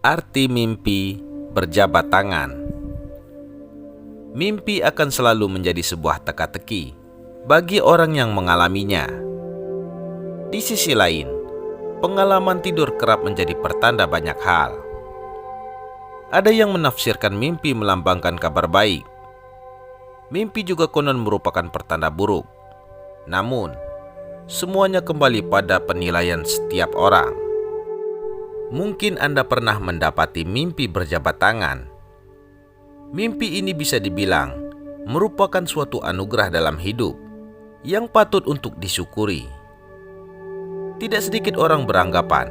Arti mimpi berjabat tangan. Mimpi akan selalu menjadi sebuah teka-teki bagi orang yang mengalaminya. Di sisi lain, pengalaman tidur kerap menjadi pertanda banyak hal. Ada yang menafsirkan mimpi melambangkan kabar baik. Mimpi juga konon merupakan pertanda buruk. Namun, semuanya kembali pada penilaian setiap orang. Mungkin Anda pernah mendapati mimpi berjabat tangan. Mimpi ini bisa dibilang merupakan suatu anugerah dalam hidup yang patut untuk disyukuri. Tidak sedikit orang beranggapan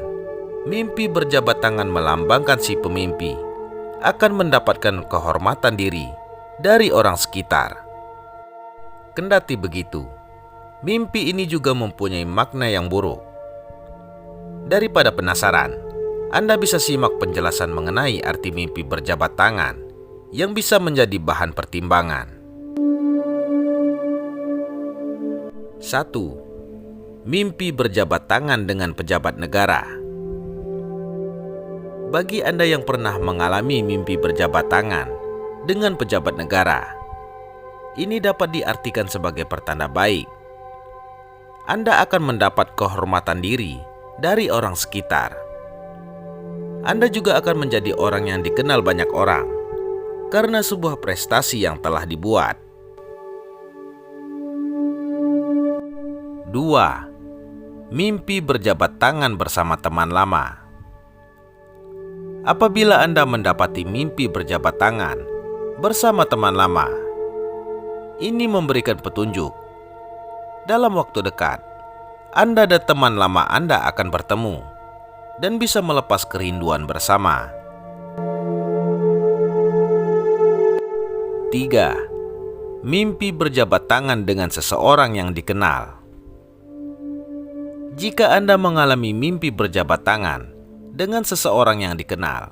mimpi berjabat tangan melambangkan si pemimpi akan mendapatkan kehormatan diri dari orang sekitar. Kendati begitu, mimpi ini juga mempunyai makna yang buruk. Daripada penasaran, Anda bisa simak penjelasan mengenai arti mimpi berjabat tangan yang bisa menjadi bahan pertimbangan. 1. Mimpi berjabat tangan dengan pejabat negara. Bagi Anda yang pernah mengalami mimpi berjabat tangan dengan pejabat negara, ini dapat diartikan sebagai pertanda baik. Anda akan mendapat kehormatan diri dari orang sekitar. Anda juga akan menjadi orang yang dikenal banyak orang karena sebuah prestasi yang telah dibuat. 2. Mimpi berjabat tangan bersama teman lama. Apabila Anda mendapati mimpi berjabat tangan bersama teman lama, ini memberikan petunjuk. Dalam waktu dekat, Anda dan teman lama Anda akan bertemu dan bisa melepas kerinduan bersama. 3. Mimpi berjabat tangan dengan seseorang yang dikenal. Jika Anda mengalami mimpi berjabat tangan dengan seseorang yang dikenal,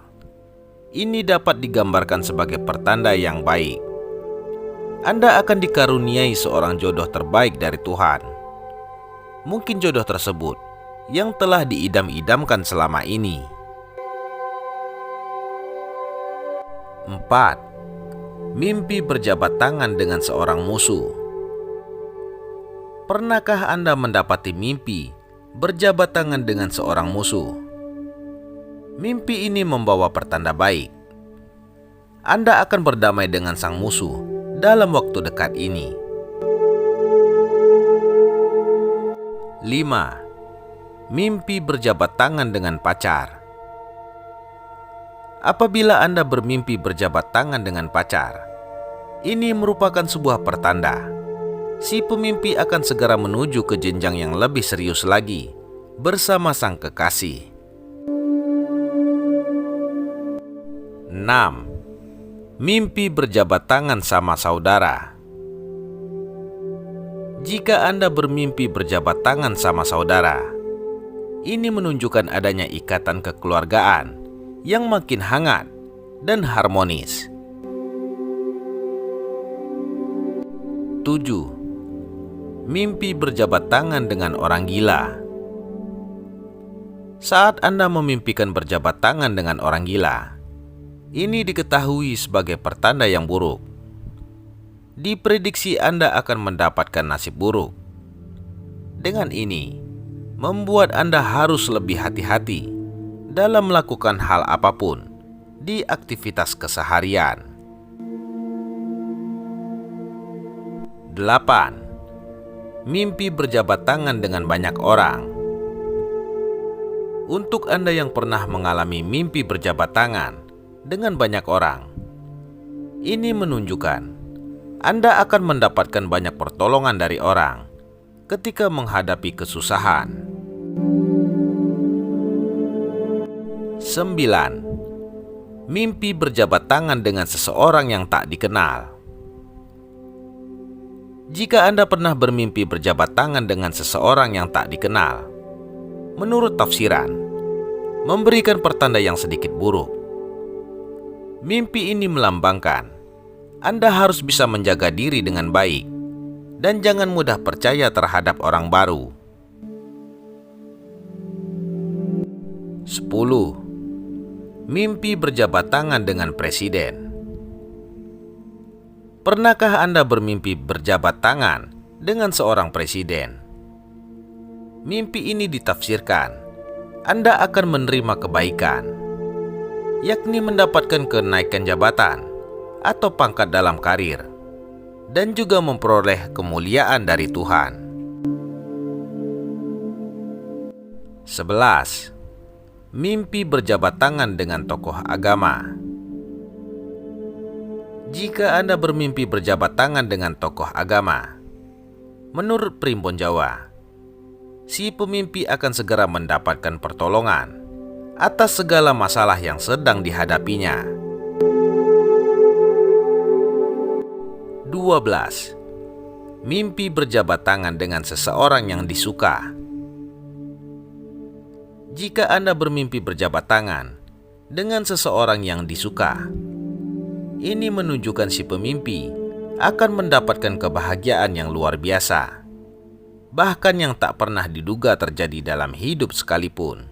ini dapat digambarkan sebagai pertanda yang baik. Anda akan dikaruniai seorang jodoh terbaik dari Tuhan. Mungkin jodoh tersebut yang telah diidam-idamkan selama ini. 4. Mimpi berjabat tangan dengan seorang musuh. Pernahkah Anda mendapati mimpi berjabat tangan dengan seorang musuh? Mimpi ini membawa pertanda baik. Anda akan berdamai dengan sang musuh dalam waktu dekat ini. 5. Mimpi berjabat tangan dengan pacar. Apabila Anda bermimpi berjabat tangan dengan pacar, ini merupakan sebuah pertanda. Si pemimpi akan segera menuju ke jenjang yang lebih serius lagi bersama sang kekasih. 6. Mimpi berjabat tangan sama saudara. Jika Anda bermimpi berjabat tangan sama saudara, ini menunjukkan adanya ikatan kekeluargaan yang makin hangat dan harmonis. 7. Mimpi berjabat tangan dengan orang gila. Saat Anda memimpikan berjabat tangan dengan orang gila, ini diketahui sebagai pertanda yang buruk. Diprediksi Anda akan mendapatkan nasib buruk. Dengan ini, membuat Anda harus lebih hati-hati dalam melakukan hal apapun di aktivitas keseharian. 8. Mimpi berjabat tangan dengan banyak orang. Untuk Anda yang pernah mengalami mimpi berjabat tangan dengan banyak orang, ini menunjukkan Anda akan mendapatkan banyak pertolongan dari orang ketika menghadapi kesusahan. 9. Mimpi berjabat tangan dengan seseorang yang tak dikenal. Jika Anda pernah bermimpi berjabat tangan dengan seseorang yang tak dikenal, menurut tafsiran, memberikan pertanda yang sedikit buruk. Mimpi ini melambangkan Anda harus bisa menjaga diri dengan baik dan jangan mudah percaya terhadap orang baru. 10. Mimpi berjabat tangan dengan presiden. Pernahkah Anda bermimpi berjabat tangan dengan seorang presiden? Mimpi ini ditafsirkan Anda akan menerima kebaikan, yakni mendapatkan kenaikan jabatan atau pangkat dalam karir, dan juga memperoleh kemuliaan dari Tuhan. 11. Mimpi berjabat tangan dengan tokoh agama. Jika Anda bermimpi berjabat tangan dengan tokoh agama, menurut Primbon Jawa, si pemimpi akan segera mendapatkan pertolongan atas segala masalah yang sedang dihadapinya. 12. Mimpi berjabat tangan dengan seseorang yang disuka. Jika Anda bermimpi berjabat tangan dengan seseorang yang disuka, ini menunjukkan si pemimpi akan mendapatkan kebahagiaan yang luar biasa, bahkan yang tak pernah diduga terjadi dalam hidup sekalipun.